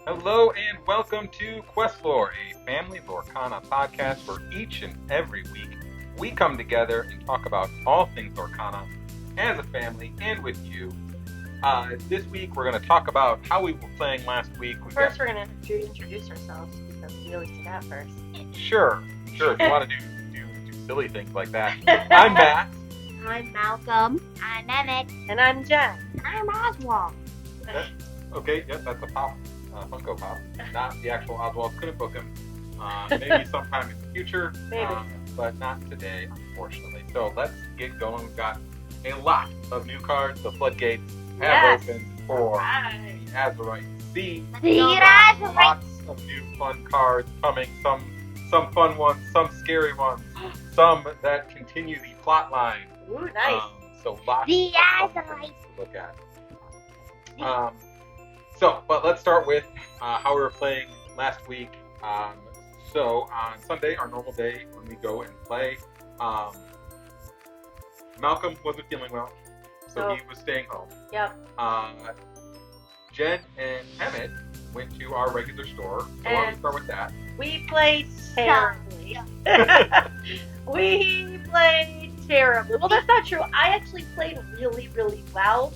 Hello and welcome to QuestLore, a family Lorcana podcast where each and every week we come together and talk about all things Lorcana as a family and with you. This week we're going to talk about how we were playing last week. First, we're going to introduce ourselves because we always do that first. Sure. If you want to do silly things like that. I'm Matt. I'm Malcolm. I'm Emmett. And I'm Jen. And I'm Oswald. Okay, yep, that's a pop. Funko Pop, not the actual Oswald. Couldn't book him. Maybe sometime in the future, but not today, unfortunately. So let's get going. We've got a lot of new cards. The floodgates have opened for the Azurite Sea. Lots of new fun cards coming. Some fun ones, some scary ones, some that continue the plot line. Ooh, nice. So lots the of fun things to look at. But let's start with how we were playing last week. So on Sunday, our normal day when we go and play, Malcolm wasn't feeling well, so he was staying home. Yep. Jen and Emmett went to our regular store. So why don't we start with that? We played terribly. We played terribly. Well, that's not true. I actually played really, really well.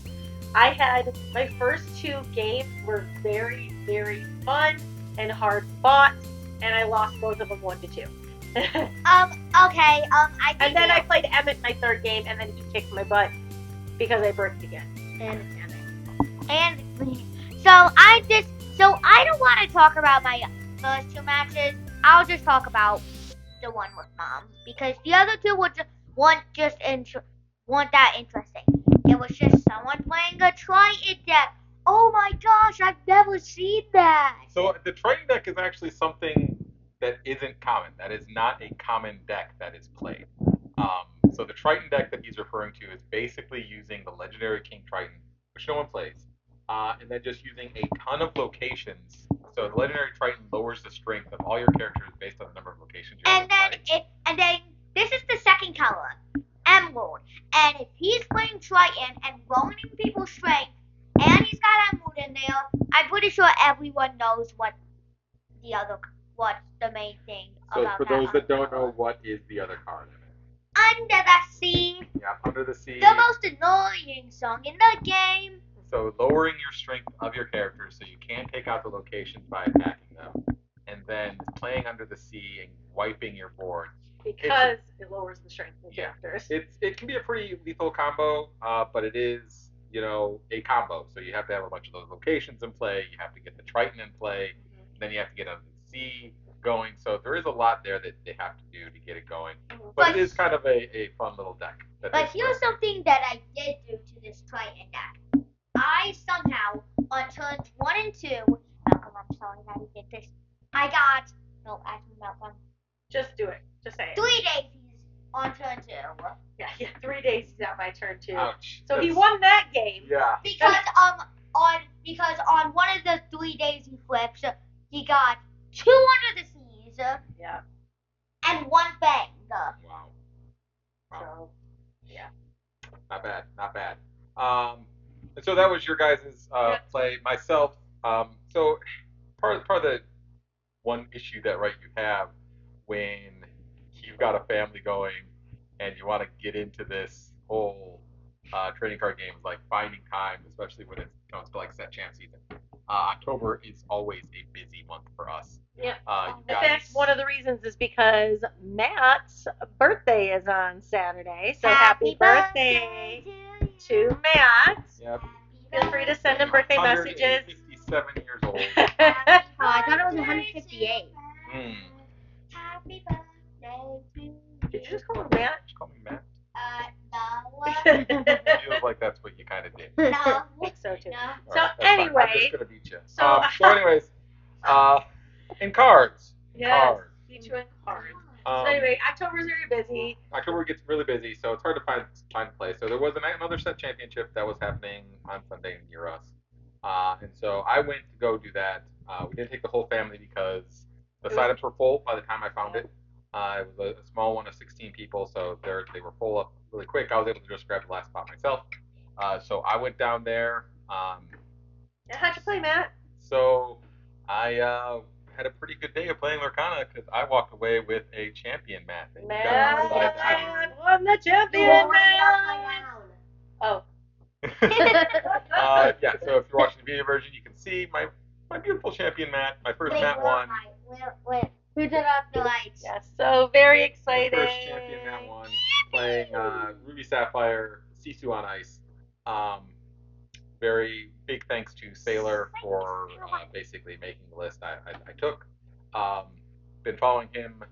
I had my first two games were very, very fun and hard fought, and I lost both of them 1-2. Okay. And then I played Emmett my third game, and then he kicked my butt because I bricked again. And so I don't want to talk about my first two matches. I'll just talk about the one with Mom because the other two weren't that interesting. It was just someone playing a Triton deck. Oh my gosh, I've never seen that. So the Triton deck is actually something that isn't common. That is not a common deck that is played. So the Triton deck that he's referring to is basically using the legendary King Triton, which no one plays, and then just using a ton of locations. So the legendary Triton lowers the strength of all your characters based on the number of locations you have. And then this is the second color. Emerald, and if he's playing Triton and lowering people's strength, and he's got Emerald in there, I'm pretty sure everyone knows what's the main thing so about for that. Those that don't know, what is the other card? Under the Sea. Yeah, Under the Sea. The most annoying song in the game. So lowering your strength of your characters so you can't take out the locations by attacking them, and then playing Under the Sea and wiping your board. Because it lowers the strength of the characters. It can be a pretty lethal combo, but it is, a combo. So you have to have a bunch of those locations in play. You have to get the Triton in play. And then you have to get Under the Sea going. So there is a lot there that they have to do to get it going. But it is kind of a fun little deck. But here's something that I did do to this Triton deck. I somehow, on turns 1 and 2, Malcolm, I'm sorry that you did this. Malcolm. Just do it. Just say it. 3 daisies on turn 2. Yeah, 3 days is on my turn too. Ouch. So he won that game. Yeah. Because on one of the 3 daisy flips, he got 2 Under the Seas. Yeah. And 1 Fang. Wow. So, yeah. Not bad. And so that was your guys' play. Myself, so part of the one issue that you have when you've got a family going and you want to get into this whole trading card game, like finding time, especially when it comes to set champ season. October is always a busy month for us. Yeah. In fact, one of the reasons is because Matt's birthday is on Saturday. So happy birthday to Matt. Yep. Feel free to send him birthday messages. 57 years old. I thought it was 158. Happy birthday to you. Did you just call him Matt? Did you call me Matt? No. Feels like that's what you kind of did. No. I think so too. No. So Right, anyway. I'm just gonna beat you. So anyways, in cards. Yes. Beat you in cards. So anyway, October's very busy. October gets really busy, so it's hard to find a place. So there was another set championship that was happening on Sunday near us, and so I went to go do that. We didn't take the whole family because the signups were full by the time I found it. It was a small one of 16 people, so they were full up really quick. I was able to just grab the last spot myself. So I went down there. How'd you play, Matt? So I had a pretty good day of playing Lorcana because I walked away with a champion mat. And you got Man, to decide that. won the champion, man. Oh. Yeah, so if you're watching the video version, you can see my beautiful champion mat. My first mat won. Wait. Who did off the lights? Yes, so very My excited. first champion mat won. Playing Ruby Sapphire, Sisu on Ice. Very big thanks to Sailor for basically making the list I took. Been following him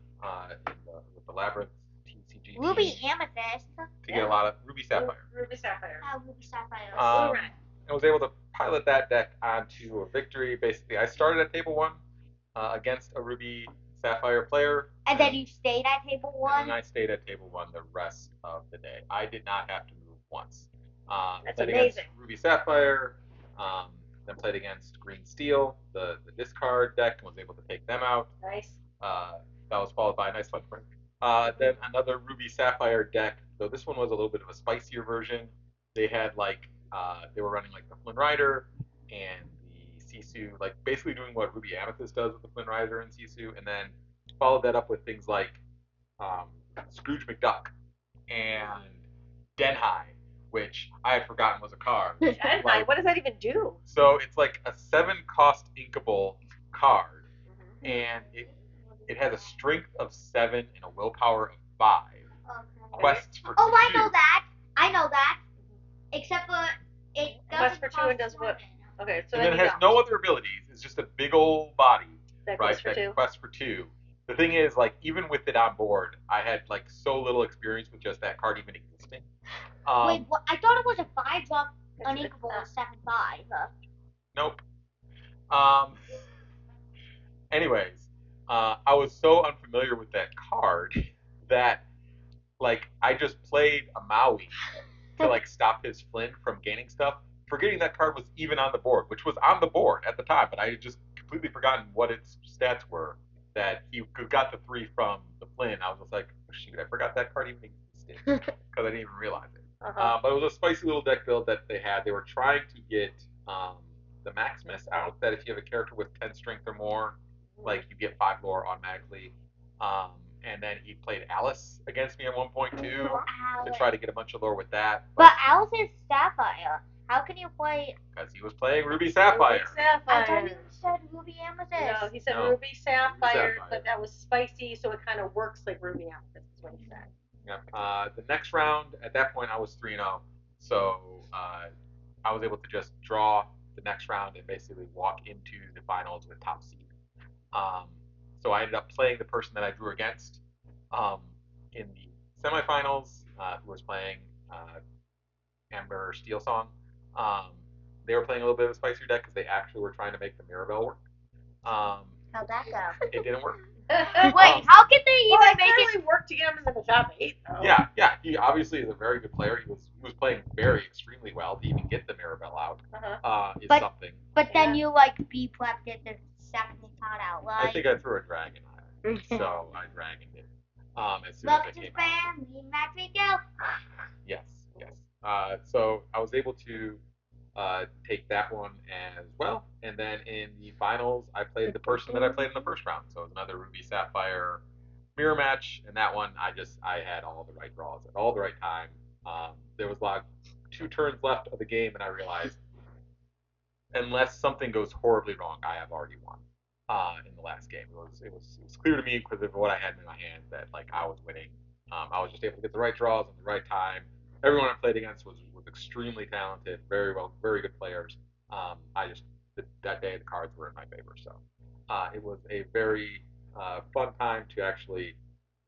with the Labyrinth TCG Ruby team Amethyst. to get a lot of Ruby Sapphire. Ruby Sapphire. Ruby Sapphire. I was able to pilot that deck onto a victory. Basically, I started at table 1 against a Ruby Sapphire player. And then you stayed at table 1? And then I stayed at table 1 the rest of the day. I did not have to move once. That's played amazing. against Ruby Sapphire, then played against Green Steel, the discard deck, and was able to take them out. Nice. That was followed by a nice footprint. Then another Ruby Sapphire deck, though this one was a little bit of a spicier version. They had they were running like the Flynn Rider and the Sisu, like basically doing what Ruby Amethyst does with the Flynn Rider and Sisu, and then followed that up with things like Scrooge McDuck and Denhai, which I had forgotten was a card. What does that even do? So it's like a 7-cost inkable card, and it has a strength of 7 and a willpower of 5. Okay. Quests for 2. I know that. Except for it doesn't Quest for 2 cost and does what? 7. Okay, so And then it has no other abilities. It's just a big old body. That right? Quest for 2. Quest for 2. The thing is, even with it on board, I had so little experience with just that card even existing. Wait, what? I thought it was a 5-drop uninkable 7/5. Nope. Anyways, I was so unfamiliar with that card that I just played a Maui to stop his Flynn from gaining stuff, forgetting that card was even on the board, which was on the board at the time, but I had just completely forgotten what its stats were. That he got the 3 from the Flynn. I was just like, oh, shoot, I forgot that card even existed because I didn't even realize it. But it was a spicy little deck build that they had. They were trying to get the Maximus out, that if you have a character with 10 strength or more, you get 5 lore automatically. And then he played Alice against me at one point too, to try to get a bunch of lore with that. But Alice is Sapphire. How can you play? Because he was playing Ruby Sapphire. I thought you said Ruby Amethyst. No, he said Ruby Sapphire, but that was spicy, so it kind of works like Ruby Amethyst, is what he said. Yeah. The next round, at that point, I was 3-0, so I was able to just draw the next round and basically walk into the finals with top seed. So I ended up playing the person that I drew against in the semifinals, who was playing Amber Steel Song. They were playing a little bit of a spicier deck because they actually were trying to make the Mirabelle work. How'd that go? It didn't work. Wait, how could they even make it work to get him into the top 8, though? Yeah. He obviously is a very good player. He was playing extremely well to even get the Mirabelle out. Something. But then you B-prepped it the second it got out, right? I think I threw a dragon on it, so I dragoned it. As soon Look as to it came out. family, magic go. Yes. So I was able to take that one as well, and then in the finals, I played the person that I played in the first round. So it was another Ruby Sapphire mirror match, and that one I had all the right draws at all the right time. There was 2 turns left of the game, and I realized unless something goes horribly wrong, I have already won. In the last game, it was clear to me because of what I had in my hands that I was winning. I was just able to get the right draws at the right time. Everyone I played against was extremely talented, very good players. That day the cards were in my favor, so it was a very fun time to actually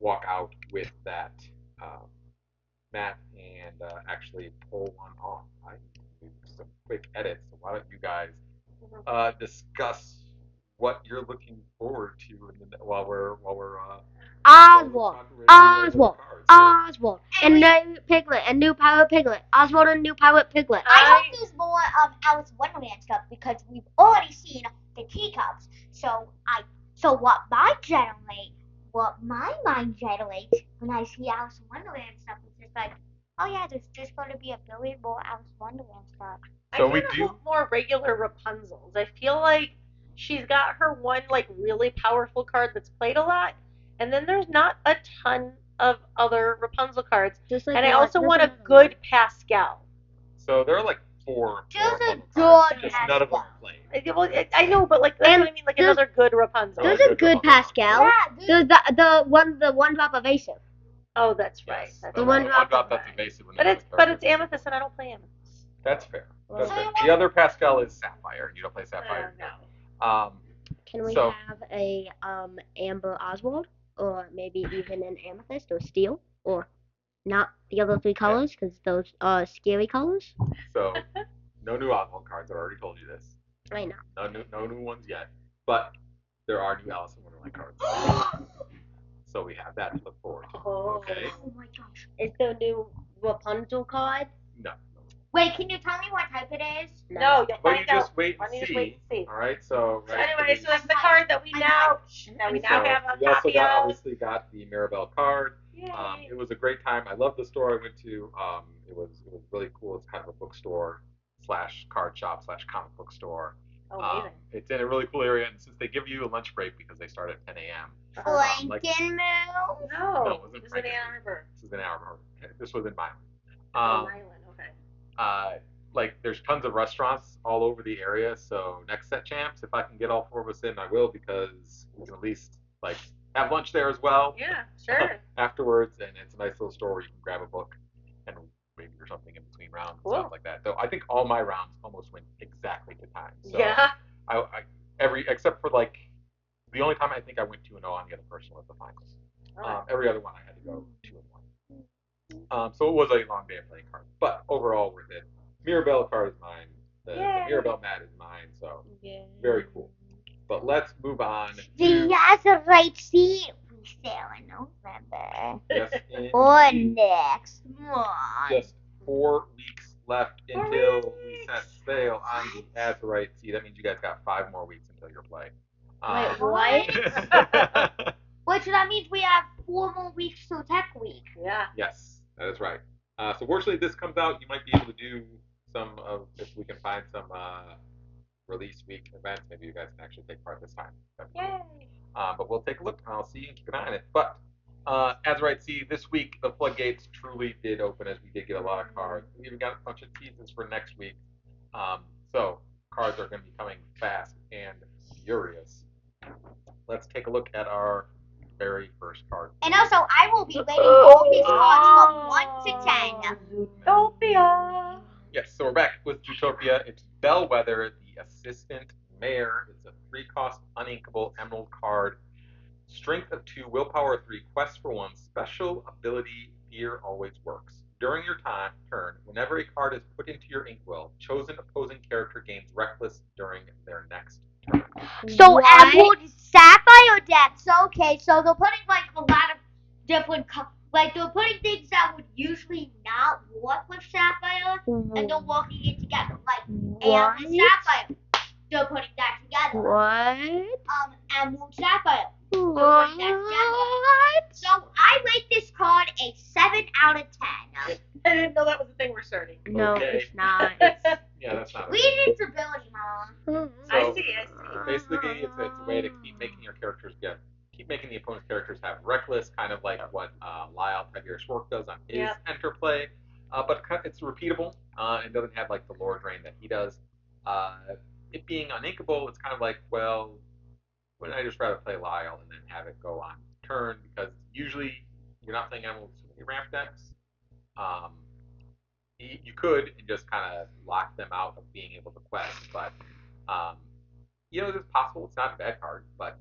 walk out with that mat and actually pull one off. I need to do some quick edits, so why don't you guys discuss what you're looking forward to while we're Oswald, and new Piglet, and new Pirate Piglet. Oswald and new Pirate Piglet. I hope there's more of Alice Wonderland stuff because we've already seen the teacups. So what my mind generates when I see Alice Wonderland stuff is just oh yeah, there's just going to be a billion more Alice Wonderland stuff. So I hope more regular Rapunzels. I feel like she's got her one like really powerful card that's played a lot, and then there's not a ton of other Rapunzel cards. Just like And I also want a good Pascal. So there are like four. Just a Rapunzel good cards, just none of them Pascal. are played. Well, I know, but like that's And what I mean, like there's- another good Rapunzel. There's Good a good Rapunzel. Pascal. Yeah, There's the one drop evasive. Oh, that's right. Yes, That's the one one drop drop is that's evasive. When But the it's other characters- amethyst, and I don't play amethyst. That's fair. That's So fair. you The other Pascal is Sapphire. You don't play Sapphire. No. Can we So- have a Amber Oswald, or maybe even an amethyst or steel, or not the other three colors because those are scary colors? So no new Oswald cards. I already told you this. I know. No new ones yet. But there are new Alice in Wonderland cards. So we have that to look forward to. Okay. Oh my gosh. Is there a new Rapunzel card? No. Wait, can you tell me what type it is? No, you'll But find you just out. wait Why and don't you see. just wait and see? All right. So. So anyway, so that's the card that we now have a we also copy got of. obviously got the Mirabelle card. Yay. It was a great time. I love the store I went to. It was really cool. It's kind of a bookstore / card shop / comic book store. Oh, amazing. It's in a really cool area, and since they give you a lunch break because they start at 10 a.m. like- Frankenmuth? No, No, it wasn't this is in Frankenmuth. Ann Arbor. This is an hour. Okay, this was in Milan. Oh, Um, Milan, okay. like there's tons of restaurants all over the area. So next set champs, if I can get all four of us in, I will because we can at least like have lunch there as well. Yeah, sure. Afterwards, and it's a nice little store where you can grab a book and read or something in between rounds Cool. and stuff like that. So I think all my rounds almost went exactly to time. So Yeah. I except for like the only time I think I went 2-0 on the other person was the finals. Every other one I had to go 2-1. So it was a long day of playing cards, but overall worth it. Mirabelle card is mine. The Mirabelle mat is mine. So very cool. But let's move on The to Azurite Sea we sale in November. yes, in Or next month. just 4 weeks left until we set sail on the Azurite Sea. That means you guys got 5 more weeks until your play. Wait, what? Which that means we have 4 more weeks till Tech Week. Yeah. Yes, that is right. So fortunately, this comes out. You might be able to do some of if we can find some release week events. Maybe you guys can actually take part this time. That'd be cool. Yay. But we'll take a look and I'll see and keep an eye on it. But Azurite Sea, this week the floodgates truly did open as we did get a lot of cards. We even got a bunch of teases for next week. So cards are going to be coming fast and furious. Let's take a look at our very first card. And also, I will be rating all these cards from 1 to 10. Zootopia. Yes, so we're back with Zootopia. It's Bellwether, the assistant mayor. It's a 3-cost uninkable emerald card. Strength of 2, willpower of 3, quest for 1, special ability, fear always works. During your turn, whenever a card is put into your inkwell, chosen opposing character gains reckless during their next turn. So, What? Emerald, Sapphire decks. Okay, so they're putting like a lot of different, like they're putting things that would usually not work with Sapphire, and they're working it together. Like What? Emerald Sapphire, they're putting that together. What? Emerald Sapphire. What? So I rate this card a 7 out of 10. I didn't know that was the thing we're starting. No, Okay. it's not. Yeah, that's not Read its ability, Mom. I So, see. basically, it's a way to keep making your characters keep making the opponent's characters have reckless, kind of like what Lyle Tiberius Work does on his Interplay. But it's repeatable and doesn't have like the lore drain that he does. It being uninkable, it's kind of like, well, wouldn't I just rather play Lyle and then have it go on turn? Because usually you're not playing Emerald ramp decks. You could and just kind of lock them out of being able to quest, but it's possible. It's not a bad card, but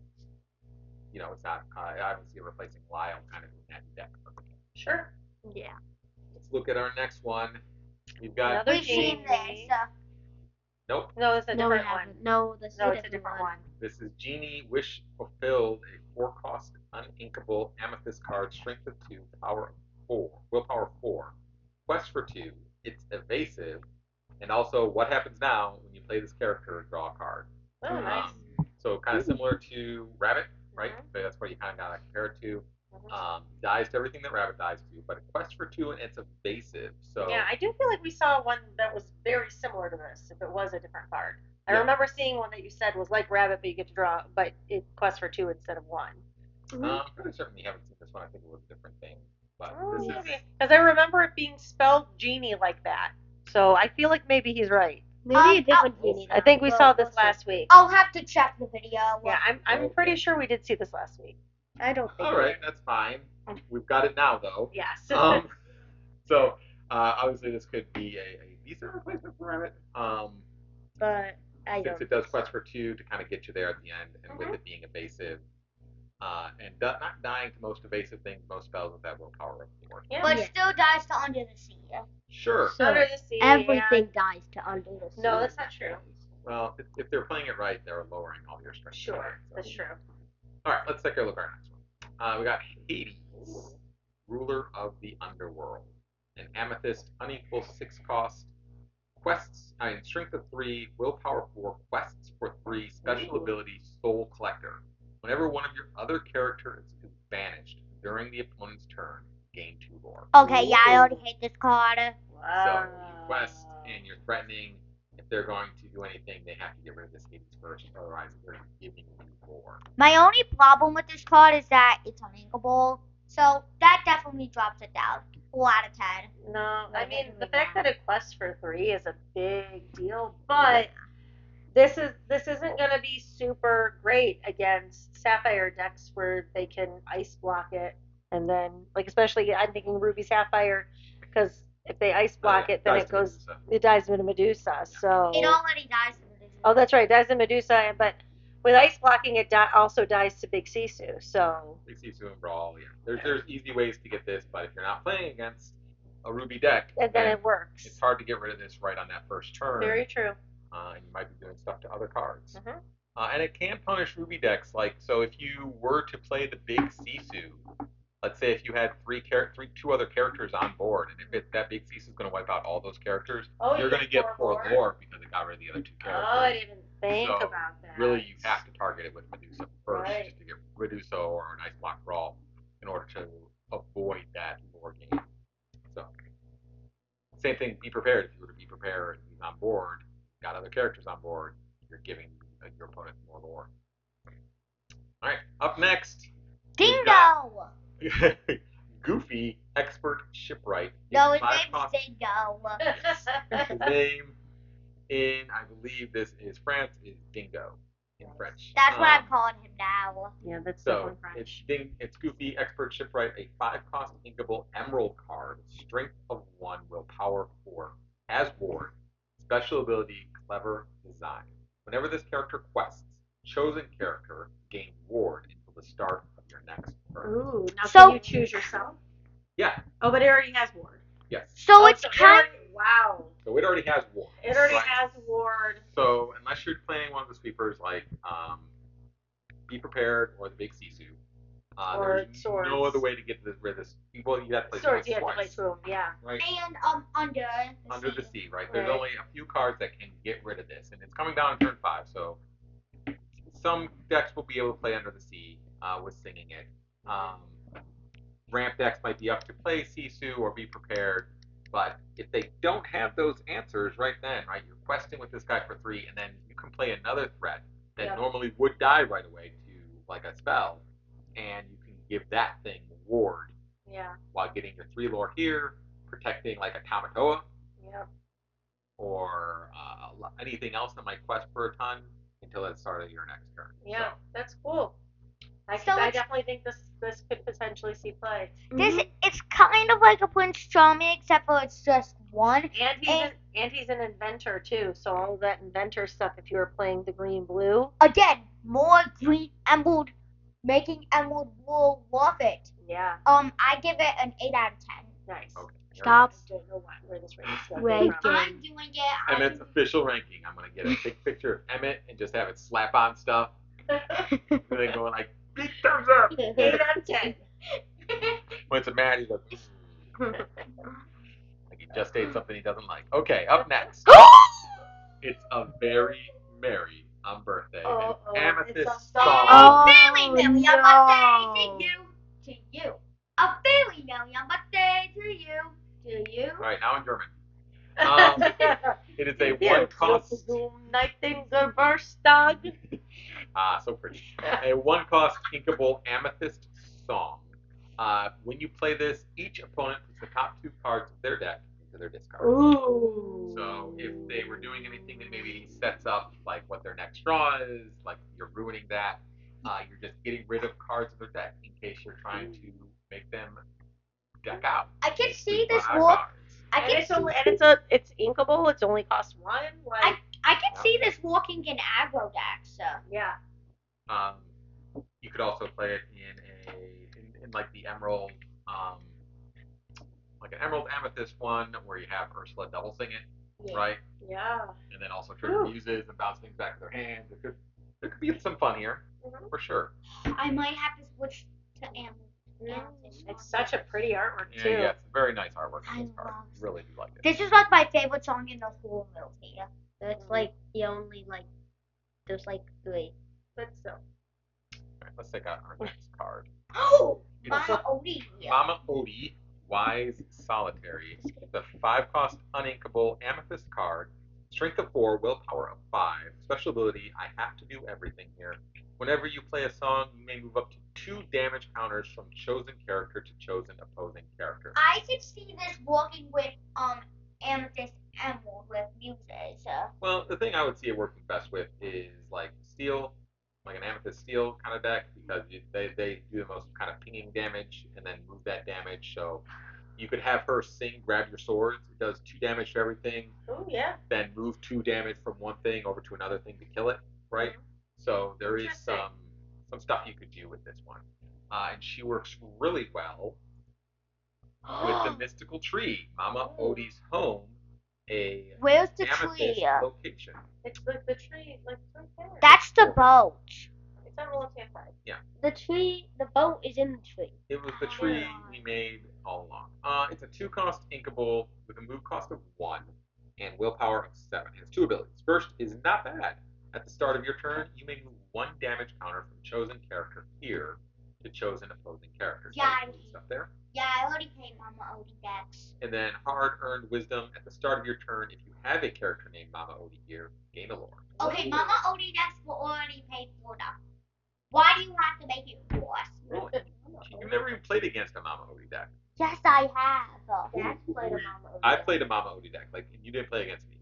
it's not. I don't see it replacing Lyle kind of in that deck. Sure. Yeah. Let's look at our next one. We've got Another We've seen this. nope. No, it's a No, we different one. haven't. No, this is No, it's a different one. This is Genie Wish Fulfilled, a 4-cost uninkable amethyst card, strength of 2, power of 4, willpower 4, quest for 2. It's evasive, and also what happens now when you play this character? Draw a card. Oh, nice. So kind of similar to Rabbit, right? Mhm. So that's what you kind of got to compare it to. Dies to everything that Rabbit dies to, but a quest for 2 and it's evasive. So Yeah, I do feel like we saw one that was very similar to this, if it was a different card. I remember seeing one that you said was like rabbit, but you get to draw, but it quests for 2 instead of 1. I'm pretty certain you haven't seen this one. I think it was a different thing. But this is. Because I remember it being spelled genie like that. So I feel like maybe he's right. Maybe a different genie. I think we saw this last week. I'll have to check the video. Yeah, I'm pretty sure we did see this last week. I don't think. All right, that's fine. We've got it now, though. Yes. So obviously this could be a decent replacement for Rabbit. But I Since don't. it does quest for 2 to kind of get you there at the end, and with it being evasive, and not dying to most evasive things, most spells with that willpower of 4. Yeah. But still dies to Under the Sea. Sure. So Under the Sea. everything dies to Under the Sea. No, that's not true. Well, if they're playing it right, they're lowering all your strength. Sure, that's true. All right, let's take a look at our next one. We got Hades, ruler of the underworld. An amethyst, unequal 6 cost. Quests, strength of 3, willpower 4, quests for 3, special ability, soul collector. Whenever one of your other characters is banished during the opponent's turn, gain 2 lore. Okay, yeah, I already hate this card. So you quest and you're threatening. If they're going to do anything, they have to get rid of this Hades first, otherwise they're giving you lore. My only problem with this card is that it's uninkable. So that definitely drops it down. 4 out of 10. No, I mean the fact that it quests for 3 is a big deal, but this isn't gonna be super great against Sapphire decks where they can ice block it, and then especially I'm thinking Ruby Sapphire, because if they ice block it, then it dies to Medusa. So It already dies to Medusa. Oh, that's right, dies to Medusa, but with ice blocking, it also dies to Big Sisu. So Big Sisu and Brawl, yeah. There's easy ways to get this, but if you're not playing against a Ruby deck, and then it works. It's hard to get rid of this right on that first turn. Very true. And you might be doing stuff to other cards. Mm-hmm. And it can punish Ruby decks. So if you were to play the Big Sisu, let's say if you had two other characters on board, and if that Big Sisu is going to wipe out all those characters, you're going to get 4 lore because it got rid of the other 2 characters. Oh, I didn't even think about that. Really, you have to target it with Medusa first, Right. just to get Medusa or an Ice Block Brawl in order to avoid that lore game. So, same thing, be prepared. If you were to be prepared, he's on board, got other characters on board, you're giving your opponent more lore. Alright, up next. Dingo! Goofy, expert shipwright. No, his 5 name's cost. Dingo. His name in, I believe this is France, is Dingo in French. That's what I'm calling him now. Yeah, that's So French. it's Goofy, expert shipwright, a 5 cost inkable emerald card, strength of 1, willpower 4, has ward, special ability, clever design. Whenever this character quests, chosen character gains ward until the start of your next turn. Ooh, now So- can you choose yourself? Yeah. Oh, but it already has ward. Yes. So it's kind Wow. So it already has ward. It already right? has ward. So unless you're playing one of the sweepers like Be Prepared or the Big Sisu, Or there's swords. no other way to get rid of this. Well, you have to play Swords, you have to twice, play 2 of them, yeah. right? and under Under the sea, right? There's Right. only a few cards that can get rid of this, and it's coming down in turn 5. So some decks will be able to play Under the Sea with singing it. Ramp decks might be up to play Sisu or Be Prepared, but if they don't have those answers right then, right, you're questing with this guy for 3, and then you can play another threat that normally would die right away to like a spell, and you can give that thing ward Yeah. while getting your 3 lore here, protecting like a Tamatoa Yep. or anything else that might quest for a ton until the start of your next turn. Yeah, So, that's cool. I it's- definitely think this could potentially see play. It's kind of like a Prince Charming, except for it's just one. And he's an inventor too, so all of that inventor stuff. If you were playing the green blue, Again, more green emerald, making emerald more worth it. yeah, I give it an 8 out of 10. nice. okay. Stop. I don't know where this rating is Ranking. from. I'm doing it. Emmett's official ranking. I'm gonna get a big picture of Emmett and just have it slap on stuff, and then going like big thumbs up. 8 out of 10. When it's a mad, he's like, like he just ate something he doesn't like. Okay, up next, it's a very merry on birthday. Oh, an amethyst it's a song. song. Oh, very merry no. on birthday to you. A very merry on birthday to you. All right, now in German. It is a one cost. Night things are burst, dog. So pretty. A one cost inkable amethyst song. When you play this, each opponent puts the top 2 cards of their deck into their discard. Ooh. So if they were doing anything that maybe sets up like what their next draw is, like you're ruining that, you're just getting rid of cards of their deck in case you're trying to make them deck out. I can see this Blah walk. cards. I And can it's see. only it's inkable. It's only cost 1. Like I can see this walking in aggro decks. So. yeah. You could also play it in like the emerald, like an emerald amethyst one where you have Ursula double sing it, right? Yeah. And then also trigger muses and bounce things back to their hands. There could be some fun here, for sure. I might have to switch to amethyst. It's such a pretty artwork too. Yeah, it's very nice artwork on this card. love Really do like it. This is like my favorite song in the whole movie. It's like the only there's like 3. But so. Alright, let's take out our next card. Oh, It's Mama Odie. Mama Odie, Wise Solitary. The 5 cost uninkable amethyst card. Strength of 4, willpower of 5. Special ability, I have to do everything here. Whenever you play a song, you may move up to 2 damage counters from chosen character to chosen opposing character. I could see this walking with amethyst emerald with muses. Well, the thing I would see it working best with is like steel, like an amethyst steel kind of deck, because they do the most kind of pinging damage and then move that damage. So you could have her sing Grab Your Swords. It does 2 damage to everything. Oh yeah. Then move 2 damage from one thing over to another thing to kill it, right? So there is some stuff you could do with this one. And she works really well with the mystical tree, Mama Odie's home, a Where's the amethyst tree? location. It's like the tree, like right there. That's the boat. It's on the left-hand side. The boat is in the tree. It was the tree we made all along. It's a 2 cost inkable with a move cost of 1 and willpower of 7. It has 2 abilities. First is not bad. At the start of your turn, you may move 1 damage counter from chosen character here to chosen opposing character. Yeah, Stuff there. Yeah, I already paid Mama Odie decks. And then hard-earned wisdom. At the start of your turn, if you have a character named Mama Odie here, gain a lore. Okay, Mama Odie decks were already paid for them. Why do you have to make it worse? Really? You've never even played against a Mama Odie deck. Yes, I have. That's played a Mama Odie. I played a Mama Odie deck, like, and you didn't play against me.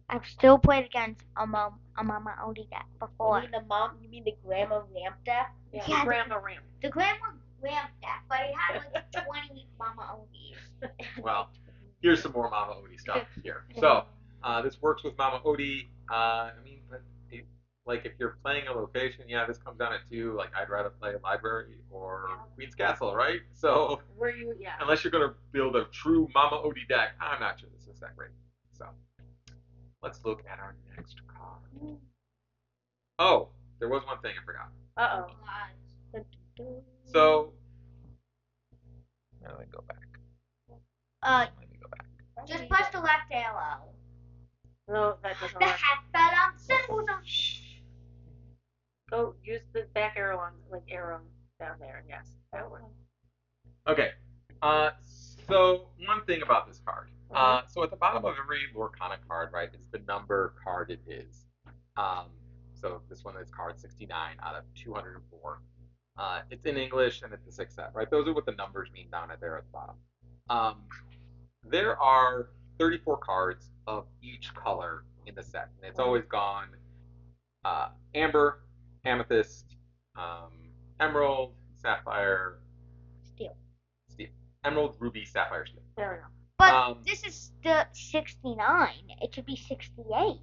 I've still played against a Mama Odie deck before. You mean the Grandma Ramp deck? Yeah, Yeah, the Grandma Ramp. The Grandma Ramp deck, but it had like 20 Mama Odies. Well, here's some more Mama Odie stuff here. So, this works with Mama Odie. I mean, but like if you're playing a location, yeah, this comes down to 2. Like, I'd rather play a library or Queen's Castle, right? So, unless you're going to build a true Mama Odie deck, I'm not sure this is that great. So, let's look at our next card. Oh, there was one thing I forgot. So, let me go back. Let me go back. Just press the left arrow. No, that doesn't The work. hat fell on symbols. Go use the back arrow arrow down there. Yes, that one. Okay. So one thing about this card. So at the bottom of every Lorcana card, right, is the number card it is. So this one is card 69 out of 204. It's in English and it's a 6 set, right? Those are what the numbers mean down there at the bottom. There are 34 cards of each color in the set, and it's always gone amber, amethyst, emerald, sapphire, Steel. Emerald, ruby, sapphire, steel. There we go. But this is the 69. It should be 68.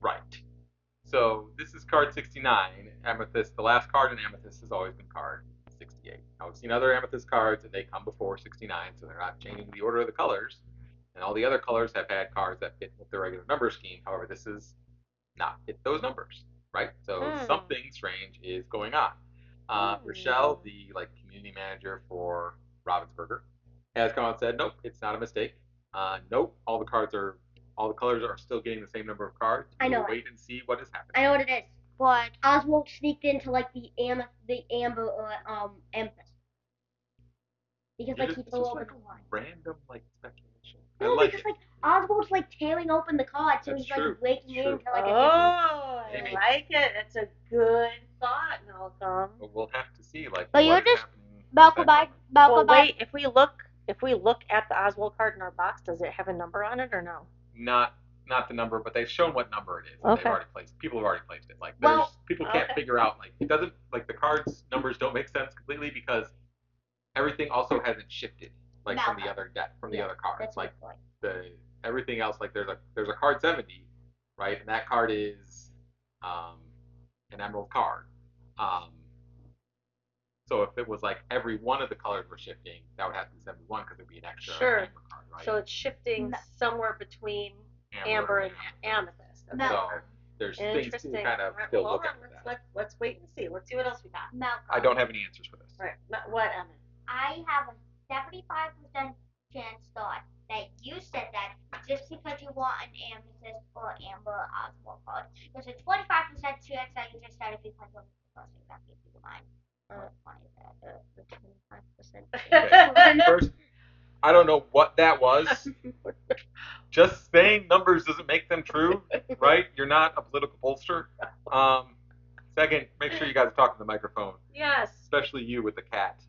Right. So this is card 69, amethyst. The last card in amethyst has always been card 68. Now we've seen other amethyst cards and they come before 69, so they're not changing the order of the colors. And all the other colors have had cards that fit with the regular number scheme. However, this is not fit those numbers, right? So something strange is going on. Rochelle, the community manager for Ravensburger, has come out and said, nope, it's not a mistake. Nope, all the colors are still getting the same number of cards. I know. We'll wait and see what is happening. I know what it is. What? Oswald sneaked into the amber amethyst. Because he It's flew just over like the line. random speculation. No, I like because it. Oswald's like tearing open the card, so That's he's true. like breaking That's true. into like a Oh, I Maybe. like it. It's a good thought, Malcolm. But we'll have to see, like, But what you're is just happening with Malcolm that by number. Well, wait. If we look at the Oswald card in our box, does it have a number on it or no? Not the number, but they've shown what number it is. And Okay. they've already placed. People have already placed it. Like, Well, people can't okay. figure out, like, it doesn't, like, the cards numbers don't make sense completely because everything also hasn't shifted, like, from the other deck, from the other cards. That's Like, my point. everything else, like, there's a card 70, right? And that card is an emerald card. So if it was like every one of the colors were shifting, that would have to be 71 because it'd be an extra Sure. amber card, right? So it's shifting somewhere between amber and amethyst. Okay. So there's things to Interesting. kind of Right, still well, look hold at on. with that. Let's wait and see. Let's see what else we got. Malcolm. I don't have any answers for this. Right. What, Emmett? I have a 75% chance thought that you said that just because you want an amethyst or amber Oswald card. There's a 25% chance that you just said it because of the first thing that came to your mind. Why is that? 25%. Okay. First, I don't know what that was. Just saying numbers doesn't make them true, right? You're not a political pollster. Second, make sure you guys are talking to the microphone, Yes. especially you with the cat.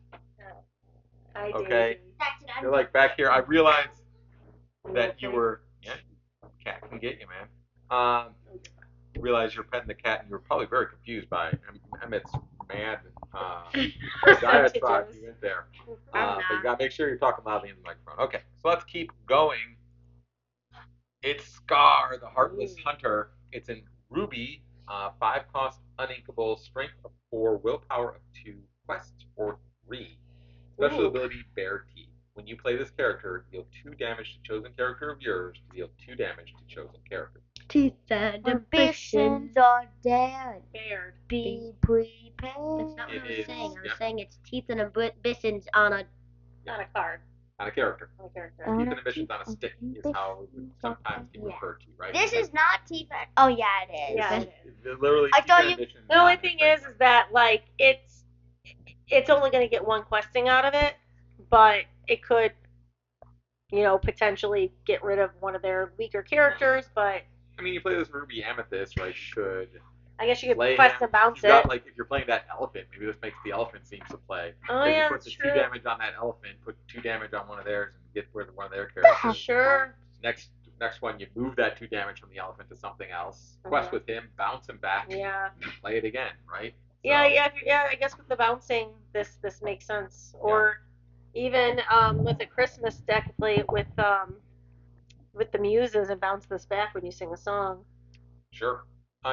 Hi, Okay. Daisy. You're like back here. I realized that you were. Yeah, cat can get you, man. Realize you're petting the cat, and you were probably very confused by Emmett's mad diatribe you went there. But you gotta make sure you're talking loudly in the microphone. Okay, so let's keep going. It's Scar, the Heartless Hunter. It's in Ruby, 5-cost, uninkable, strength of 4, willpower of 2, quest or 3. Special ability, Bear Teeth. When you play this character, deal 2 damage to chosen character of yours to deal 2 damage to chosen character. Teeth and Ambitions are dead. Bared. Be prepared. That's not what I was saying. I was yeah. saying it's teeth and ambitions on a. Not a card. On a character. On a character. On Teeth a and ambitions on a stick is how it would sometimes be Yeah. referred to, right? This is not teeth. Oh yeah, it is. Yeah. it is. It's literally I teeth thought and you- ambitions The only on a thing stick. is that like it's only going to get one questing out of it, but it could, potentially get rid of one of their weaker characters. But I mean, you play this Ruby Amethyst, right? You could I guess you could play quest him. and bounce You've got, it. like, if you're playing that elephant, maybe this makes the elephant seem to play. Oh Maybe yeah, put that's the true. 2 damage on that elephant, put 2 damage on one of theirs, and get rid of one of their characters. Sure. Next one, you move that 2 damage from the elephant to something else. Quest with him, bounce him back, Yeah. and then play it again, right? Yeah, So, yeah. I guess with the bouncing, this makes sense. Or even with a Christmas deck, play it with the muses and bounce this back when you sing a song. Sure.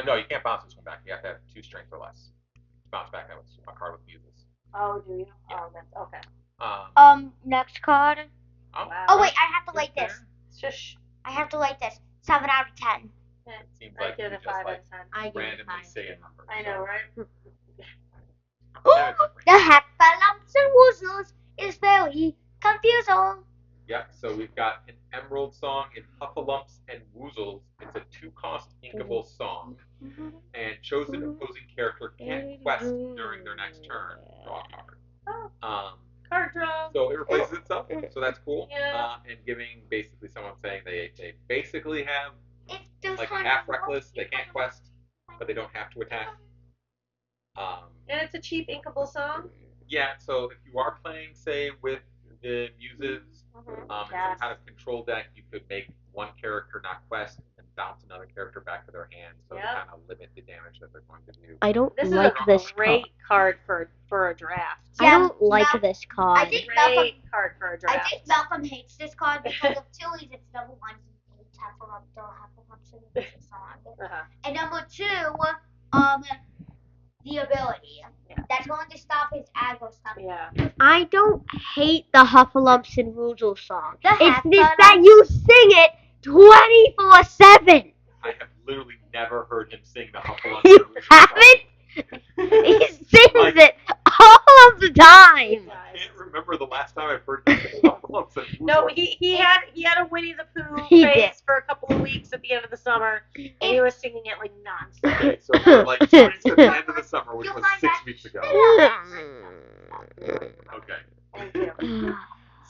No, you can't bounce this one back. You have to have 2 strength or less. Bounce back that was a card with muses. Oh, do you? Yeah. Oh, that's okay. Next card. Wow. Oh wait, I have to like this. Shush. I have to like this. 7 out of 10. Yeah, Seems I like give you it a just 5 like out of 10. I give it randomly 5. say a number. I know, right? Oh, the heffalumps and woozles is very confusing. Yeah, so we've got an Emerald song in Puffalumps and Woozles. It's a 2-cost inkable song. And chosen opposing character can't quest during their next turn. Draw a card. Card draw. So it replaces itself, so that's cool. Yeah. And giving basically someone saying they basically have It's just like half reckless, they can't quest, but they don't have to attack. And it's a cheap inkable song. Yeah, so if you are playing, say, with the muses, in some kind of control deck, you could make one character not quest and bounce another character back to their hand, so to kind of limit the damage that they're going to do. I don't This like is a this great card. card for a draft. I Yeah, don't like Mal- this card. I think Malcolm. Great card for a I draft. think Malcolm hates this card because of 2 reasons. Number 1, he hates Hufflepuff, don't Hufflepuff in the song. Uh-huh. And number 2, the ability. Yeah. That's going to stop his aggro stuff. Yeah. I don't hate the Huffalumps and Woozle song. The It's just Huffalumps- that you sing it 24/7. I have literally never heard him sing the Hufflepuff. You haven't? He sings it all of the time. I can't remember the last time I've heard him sing Hufflepuff and No, Woozles. he had a Winnie the Pooh He phase did. for a couple of weeks at the end of the summer, and he was singing it like nonstop. Okay, so we're like 2 weeks at the end of the summer, which You'll was find 6 that- weeks ago. Okay, Thank you.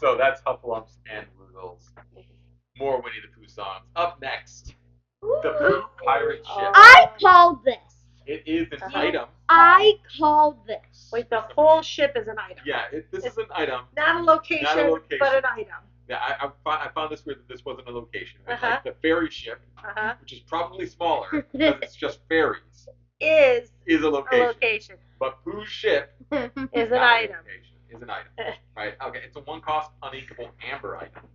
so that's Hufflepuffs and Woozles. More Winnie the Pooh songs. Up next, the Pooh Pirate Ship. I called this. It is an item. I called this. Wait, the whole ship is an item. Yeah, this is an item. Not a location, Not a location. but an item. Yeah, I found this weird that this wasn't a location. It's Uh-huh. like the ferry ship, Uh-huh. which is probably smaller because it's just ferries, Is is a a location. location. But Pooh's ship Is an not a item. location, is an item. Right? Okay, it's a one-cost uninkable amber item.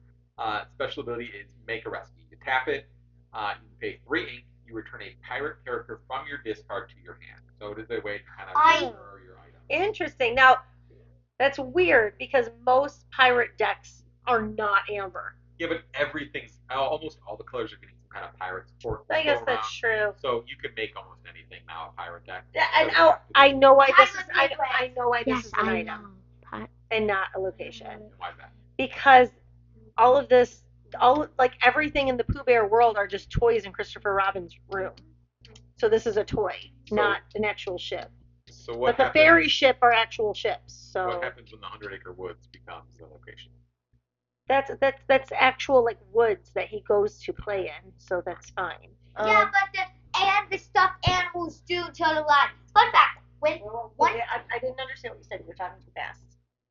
Special ability is Make a Rescue. You tap it, you pay 3 ink, you return a pirate character from your discard to your hand. So it is a way to kind of mirror your item. Interesting. Now, that's weird because most pirate decks are not amber. Yeah, but everything's almost all the colors are getting some kind of pirate support. I guess that's true. So you can make almost anything now a pirate deck. Yeah, and I know why this is. I know why this Yes, is an I item know. and not a location. And why is that? Because all of this, like everything in the Pooh Bear world are just toys in Christopher Robin's room. So this is a toy, not an actual ship. So what But the happens, ferry ship are actual ships. So what happens when the 100 Acre Woods becomes a location? that's actual like woods that he goes to play in. So that's fine. Yeah, but the stuffed animals do turn alive. Fun fact: when I didn't understand what you said. You were talking too fast.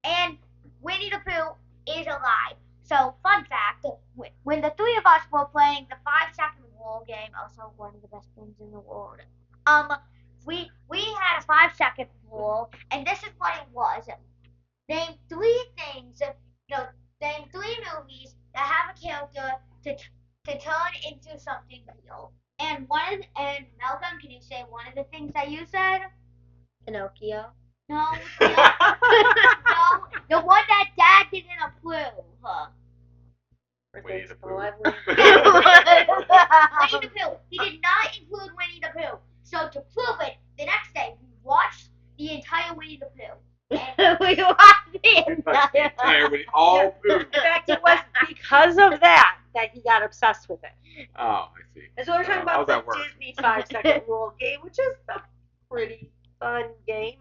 and Winnie the Pooh is alive. So fun fact: when the three of us were playing the 5-second wall game, also one of the best games in the world. We had a 5-second wall, and this is what it was. Name 3 things. Name 3 movies that have a character to turn into something real. And Malcolm, can you say one of the things that you said? Pinocchio. No, no, the one that Dad didn't approve. Winnie the Pooh. Winnie the Pooh. He did not include Winnie the Pooh. So to prove it, the next day we watched the entire Winnie the Pooh. And We watched the The entire Winnie, all Pooh. In fact, it was because of that he got obsessed with it. Oh, I see. And so we're talking How's about the that work? Disney 5-second rule game, which is a pretty fun game.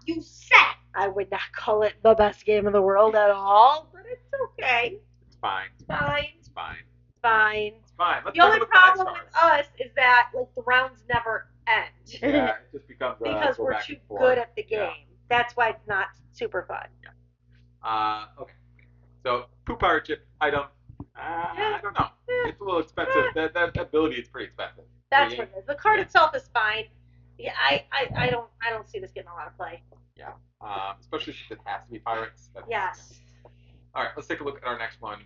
you said I would not call it the best game in the world at all, but it's okay. It's fine. Fine. It's fine. Fine. It's fine. Let's The only take a look at problem next with us is that like the rounds never end Yeah, it just becomes because go we're back too and forth. good at the game. Yeah. That's why it's not super fun. Okay. So, Pooh Pirate Ship item. I don't know. It's a little expensive. That ability is pretty expensive. That's Yeah. what it is. The card itself is fine. Yeah, I don't see this getting a lot of play. Yeah. Especially since it has to be pirates. Yes. Yeah. All right. Let's take a look at our next one.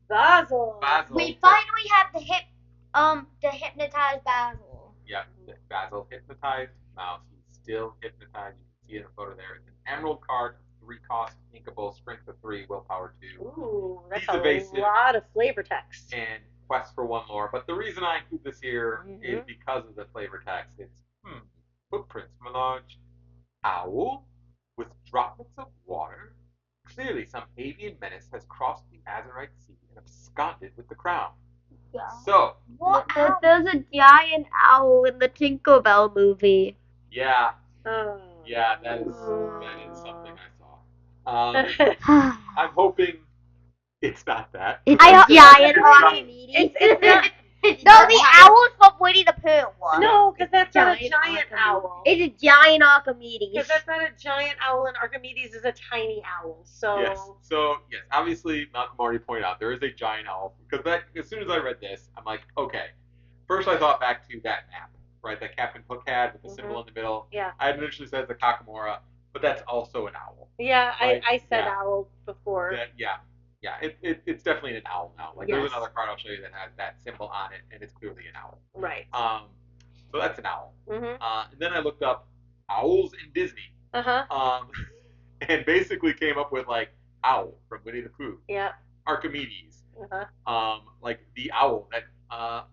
Basil. Basil. we finally have the hypnotized Basil. Yeah. Basil hypnotized mouse. He's still hypnotized. You can see it in the photo there. It's an emerald card, 3 cost, inkable, strength of 3, willpower 2. Ooh, that's He's a evasive. lot of flavor text. And quest for 1 lore. But the reason I include this here is because of the flavor text. It's footprints from a large owl with droplets of water. Clearly, some avian menace has crossed the Azurite Sea and absconded with the crown. Yeah. So, What? There's a giant owl in the Tinkerbell movie. yeah, Oh. that is something I saw. I'm hoping it's not that. It's I- a giant It's not. No, the owl's from Winnie the Pooh. No, because that's not a Giant giant Archimedes. owl. It's a giant Archimedes. Because that's not a giant owl, and Archimedes is a tiny owl. So Yes. So yes, obviously Malcolm already pointed out there is a giant owl because that as soon as I read this, I'm like, okay. First I thought back to that map, right? That Captain Hook had with the symbol in the middle. Yeah. I had initially said the Kakamora, but that's also an owl. yeah, Right, I said yeah. owl before. It's definitely an owl now. Like Yes. there's another card I'll show you that has that symbol on it, and it's clearly an owl. Right. So that's an owl. Mhm. And then I looked up owls in Disney. Uh-huh. And basically came up with like owl from Winnie the Pooh, Yeah. Archimedes, Uh-huh. like the owl that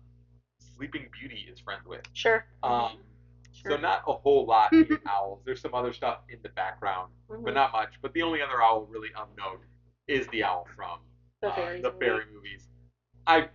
Sleeping Beauty is friends with. Sure. So not a whole lot in owls. There's some other stuff in the background, Mhm. but not much. But the only other owl really of note is the owl from The fairies the movie. fairy movies. I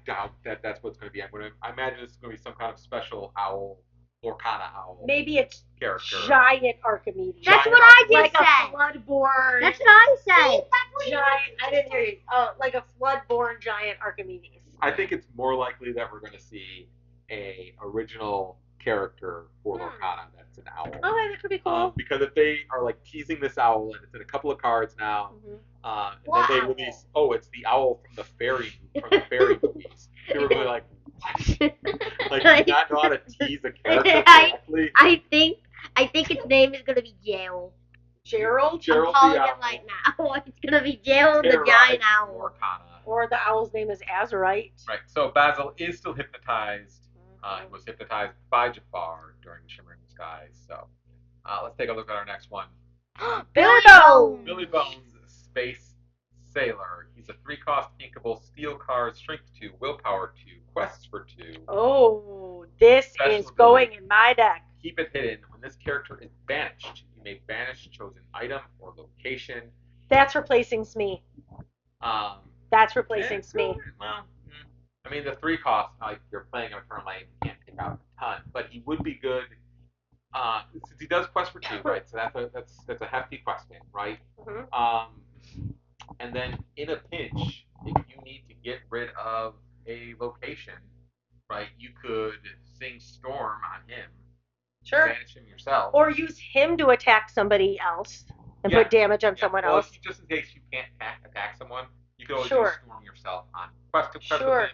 doubt that that's what's going to be. I imagine it's going to be some kind of special owl Lorcana Owl Maybe it's character. giant Archimedes. That's Giant what I Like just a said. floodborn. That's what I said. Giant. I didn't hear you. Oh, like a floodborn giant Archimedes. I think it's more likely that we're going to see a original character for Lorcana that's an owl. Oh, that could be cool. Because if they are like teasing this owl and it's in a couple of cards now, and What then they owl? release, oh, it's the owl from the fairy movies. They were really like, what? Like, do you not know how to tease a character correctly? I think its name is gonna be Gerald. Gerald? Gerald I'm calling the it owl. right now. It's gonna be Gerald the Terrorize giant owl. Lorcana. Or the owl's name is Azurite. Right. So Basil is still hypnotized. He was hypnotized by Jafar during Shimmering Skies. So let's take a look at our next one. Billy Bones! Billy Bones, Space Sailor. He's a 3-cost inkable, steel card, strength 2, willpower 2, quests for 2. Oh, this Special is going ability. in my deck. Keep it hidden. When this character is banished, you may banish a chosen item or location. That's replacing Smee. That's replacing Smee. Well, I mean, the 3 cost, like you're playing a turn lane, you can't pick out a ton, but he would be good. Since he does quest for 2, right? So that's a hefty quest in, right? And then in a pinch, if you need to get rid of a location, right, you could sing Storm on him. Sure. Banish him yourself. Or use him to attack somebody else and put damage on someone else. If just in case you can't attack someone, you can always Sure. use Storm yourself on quest with him.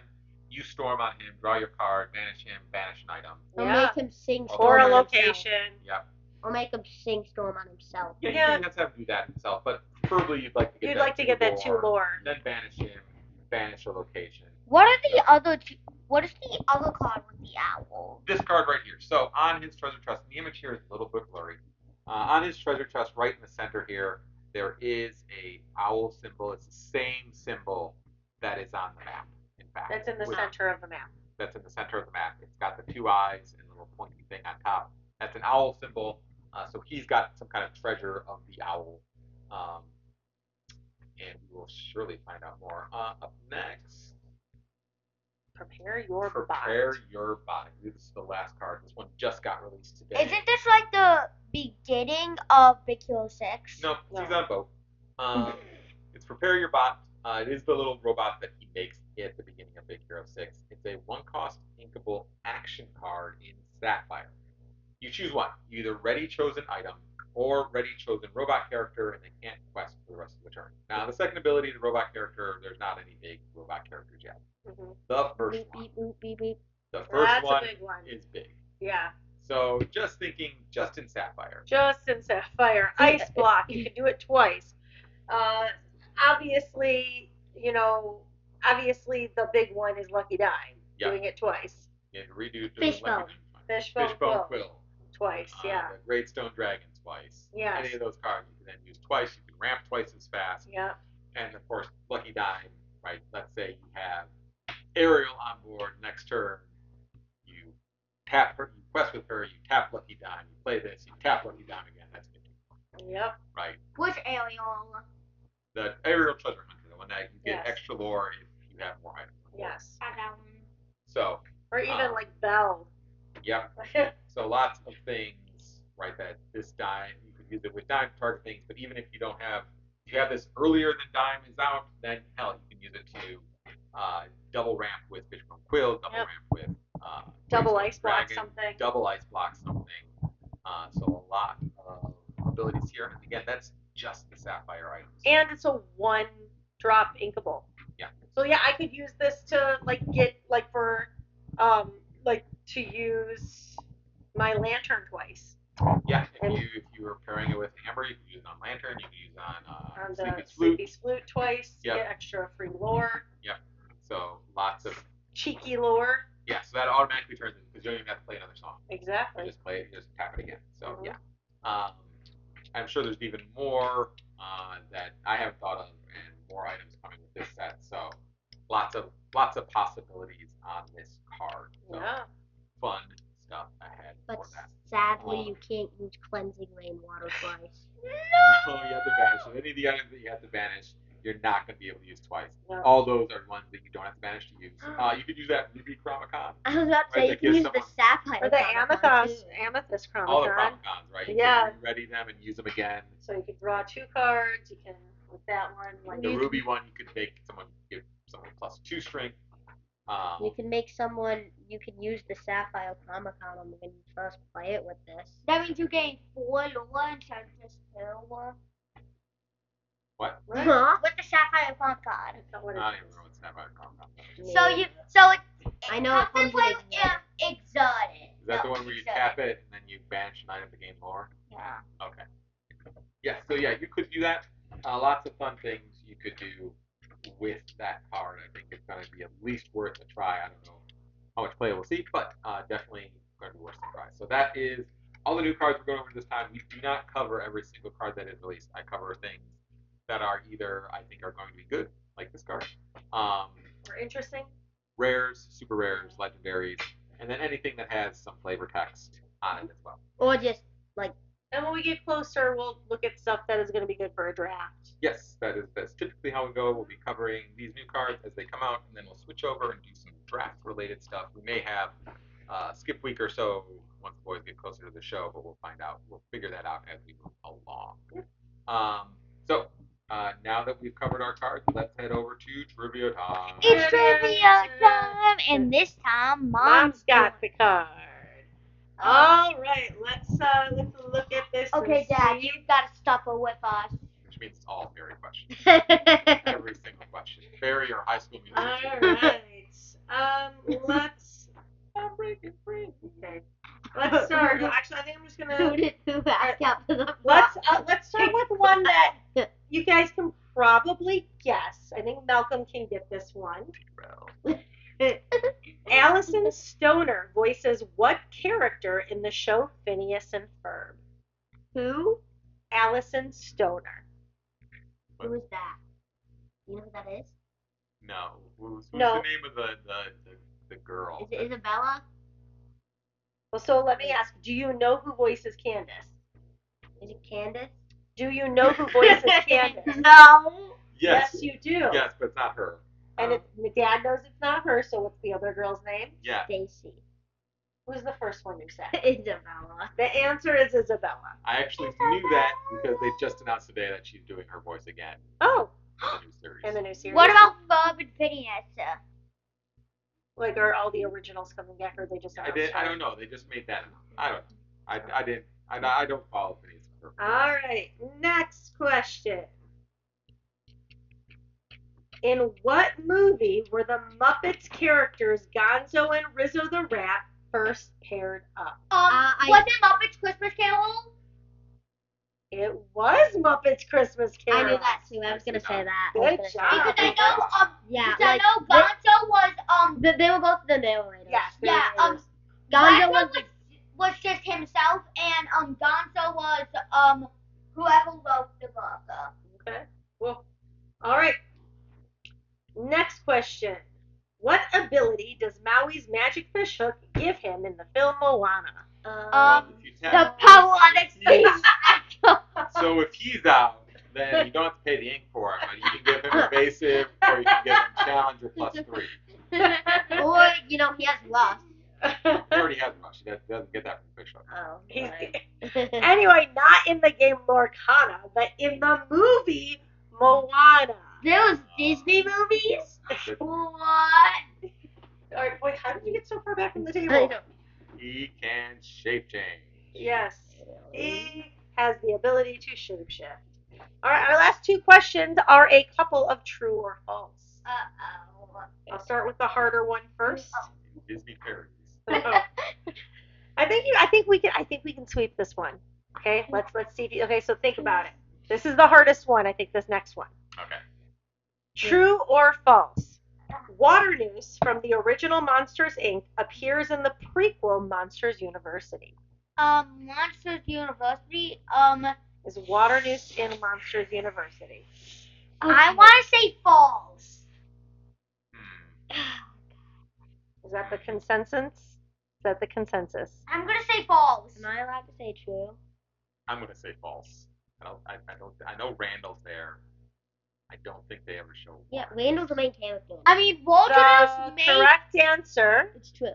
You Storm on him, draw your card, banish him, banish an item. Or make him sing Storm Or a on location. himself. Yep. Or make him sing Storm on himself. Yeah, you can have him do that himself, but preferably you'd like to get that 2 lore. Then banish him, banish a location. What are the other two? What is the other card with the owl? This card right here. So on his treasure chest, and the image here is a little bit blurry. On his treasure chest, right in the center here, there is a owl symbol. It's the same symbol that is on the map. In fact, That's in the center of the map. That's in the center of the map. It's got the 2 eyes and a little pointy thing on top. That's an owl symbol. So he's got some kind of treasure of the owl. And we will surely find out more. Up next. Prepare your bot. This is the last card. This one just got released today. Isn't this like the beginning of Big Hero 6? No, he's on a boat. It's Prepare Your Bot. It is the little robot that he makes at the beginning of Big Hero 6. It's a 1-cost inkable action card in Sapphire. You choose one. You either ready chosen item or ready chosen robot character, and they can't quest for the rest of the turn. Now, the second ability, the robot character, there's not any big robot characters yet. The first one. The first one is big. Yeah. So just thinking, just in Sapphire. Just in Sapphire. Ice block. You can do it twice. Obviously, the big one is Lucky Dime. Yeah. Doing it twice. Yeah, redo Fishbone. Fishbone Quill. Twice, yeah. The Great Stone Dragon twice. Yes. Any of those cards you can then use twice. You can ramp twice as fast. Yeah. And of course, Lucky Dime, right? Let's say you have Ariel on board next turn. You tap her, you quest with her, you tap Lucky Dime, you play this, you tap Lucky Dime again. That's good. Yep. Right? Which Ariel? The Ariel Treasure Hunter, the one that you get Yes. extra lore if you have more items. Yes. So. Or even like Belle. Yeah. So lots of things, right, that this dime, you can use it with dime to target things, but even if you don't have, if you have this earlier than dime is out, then hell, you can use it to double ramp with Fishbone Quill, double ramp with double ice block Dragon, something. double ice block something. So a lot of abilities here. And again, that's just the Sapphire items. And it's a 1-drop inkable. Yeah. So yeah, I could use this to to use my lantern twice. Yeah, if you were pairing it with Amber, you could use it on Lantern, you could use it on Sleepy's Flute twice. Yep. Get extra free lore. Yep. So lots of cheeky lore. Yeah, so that automatically turns in because you don't even have to play another song. Exactly. You just play it, you just tap it again. So yeah. I'm sure there's even more that I haven't thought of, and more items coming with this set. So lots of possibilities on this card. So fun stuff ahead But for that. sadly, you can't use cleansing rainwater twice. Oh, you have to banish it. Any of the items that you have to banish, you're not going to be able to use twice. No. All those are ones that you don't have to manage to use. You could use that Ruby Chronicon. I was about to say, Right, you that can gives use the someone- sapphire. Or the Chronicon, too. amethyst All the chronicon. Chronicons, right? You Yeah. can ready them and use them again. So you can draw 2 cards. You can with that one. Like The Ruby one, you could make someone give someone +2 strength. You can make someone. You can use the sapphire Chronicon when you first play it with this. That means you gain 4 lore instead of just 2. What? Huh? With the sapphire font card. That's not what I it don't is. even know what's that about Chronicon. So it I know it something comes like with it. exotic. Is that the one where you tap it and then you banish an item to gain lore? Yeah. Okay. Yeah, so yeah, you could do that. Lots of fun things you could do with that card. I think it's going to be at least worth a try. I don't know how much play we'll see, but definitely going to be worth a try. So that is all the new cards we're going over this time. We do not cover every single card that is released. I cover things that are either I think are going to be good, like this card, Or interesting. rares, super rares, legendaries, and then anything that has some flavor text on it as well. Or just like. And when we get closer, we'll look at stuff that is going to be good for a draft. Yes, that's typically how we go. We'll be covering these new cards as they come out, and then we'll switch over and do some draft-related stuff. We may have skip week or so once the boys get closer to the show, but we'll find out. We'll figure that out as we move along. So now that we've covered our cards, let's head over to trivia time. It's trivia time, and this time, Mom's got the card. All right, let's look at this. Okay, and Dad, see. you've got to stop with us. Which means it's all fairy questions. Every single question. Fairy or high school music. All right. Let's. I'm breaking free. Okay. Let's start. Actually, I think I'm just gonna. Let's start with one that you guys can probably guess. I think Malcolm can get this one. Allison Stoner voices what character in the show Phineas and Ferb? Who? Allison Stoner. Who is that? You know who that is? No. Who's No. the name of the girl? Is it Isabella? Well, so let me ask, do you know who voices Candace? Is it Candace? Do you know who voices Candace? No. Yes. You do. Yes, but it's not her. And Dad knows it's not her, so what's the other girl's name? Yeah. Stacy. Who's the first one you said? Isabella. The answer is Isabella. I actually knew that because they just announced today that she's doing her voice again Oh, in the new series. in the new series. What about Ferb and Phineas? Like, are all the originals coming back, or they just? I don't know. They just made that. I don't know. I didn't. I don't follow Phineas. All right. Next question. In what movie were the Muppets characters Gonzo and Rizzo the Rat first paired up? Was it Muppets Christmas Carol? It was Muppets Christmas Carol. I knew that too. I was gonna say that. Good job. Because I know Yeah, because I know Gonzo was they were both the narrators. Yes. yeah Gonzo was just himself, and Gonzo was whoever wrote the book. Okay. Well, all right. Next question. What ability does Maui's magic fish hook give him in the film Moana? If you The tap- power on its face. So if he's out, then you don't have to pay the ink for it, but you can give him evasive or you can give him challenger +3. Or he has lust. He already has rush. He doesn't get that from fish hook. Oh. He's- Anyway, not in the game Lorcana, but in the movie Moana. Those Disney movies? What? All right, wait, how did you get so far back from the I table? know. He can shape change. Yes, he has the ability to shapeshift. All right, our last 2 questions are a couple of true or false. Uh-oh. I'll start with the harder one first. Disney parodies. I think we can sweep this one. Okay, let's see if you, okay. So think about it. This is the hardest one. I think this next one. Okay. True or false? Water Noose from the original Monsters Inc. appears in the prequel Monsters University. Monsters University. Is Water Noose in Monsters University? I want to say false. Is that the consensus? Is that the consensus? I'm gonna say false. Am I allowed to say true? I'm gonna say false. I know Randall's there. I don't think they ever show. Yeah, why. Randall's the main character. I mean, Walter's The made. correct answer It's true.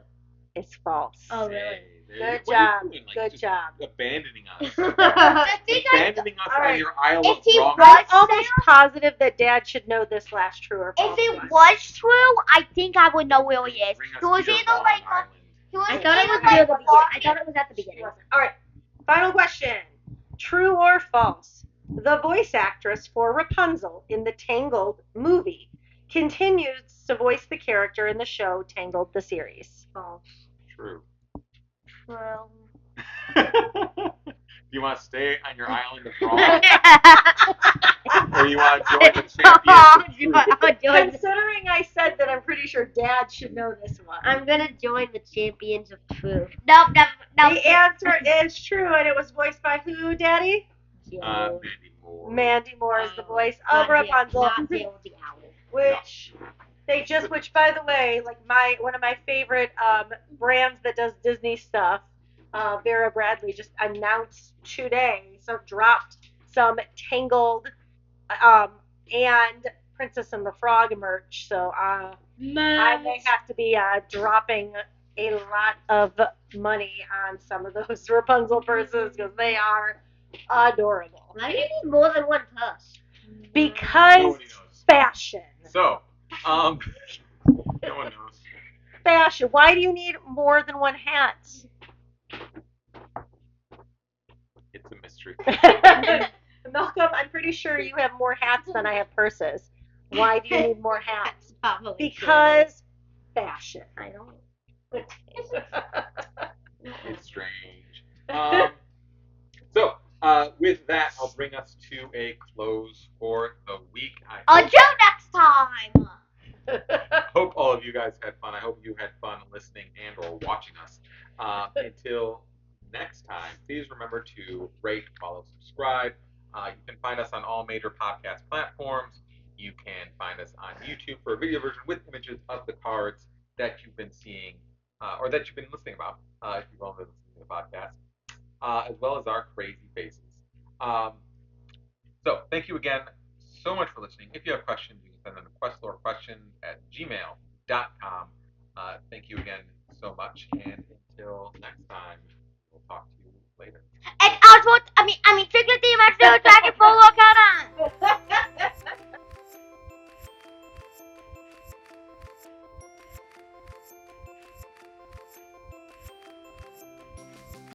is false. Oh, really? Hey, Good what are you job. doing? Like, Good just job. abandoning us. The thing I, Abandoning us All on right. your Isle If of he wrong. was- I'm almost positive that Dad should know this last true or false. if it one. was true, I think I would know where he is. Bring us He was to your either wrong like island. he was I thought it either was like near the beginning. I walking- thought it was at the She beginning. wasn't. All right. Final question. True or false? The voice actress for Rapunzel in the Tangled movie continues to voice the character in the show Tangled the series. False. True. True. Do you want to stay on your island of wrong, or you want to join the champions of truth? Considering I said that I'm pretty sure Dad should know this one. I'm gonna join the champions of truth. No. The answer is true, and it was voiced by who, Daddy? Mandy Moore. Mandy Moore is the voice Not of Rapunzel, Dale the Owl. which which by the way, like one of my favorite brands that does Disney stuff, Vera Bradley just announced today, so dropped some Tangled and Princess and the Frog merch. So I may have to be dropping a lot of money on some of those Rapunzel purses because they are adorable. Why do you need more than one purse? Because Nobody knows. fashion. So, no one knows. Fashion. Why do you need more than one hat? It's a mystery. Malcolm, I'm pretty sure you have more hats than I have purses. Why do you need more hats? Probably Because fashion. I don't. It's strange. So, with that, I'll bring us to a close for the week. I Until next time. hope all of you guys had fun. I hope you had fun listening and or watching us. Until next time, please remember to rate, follow, subscribe. You can find us on all major podcast platforms. You can find us on YouTube for a video version with images of the cards that you've been seeing or that you've been listening about if you've only been listening to the podcast, as well as our crazy faces. So thank you again so much for listening. If you have questions, you can send them to QuestLoreQuestions@gmail.com. Thank you again so much, and until next time, we'll talk to you later. And Oswald, I mean, Trick or Treat, Dragon for Lorcana.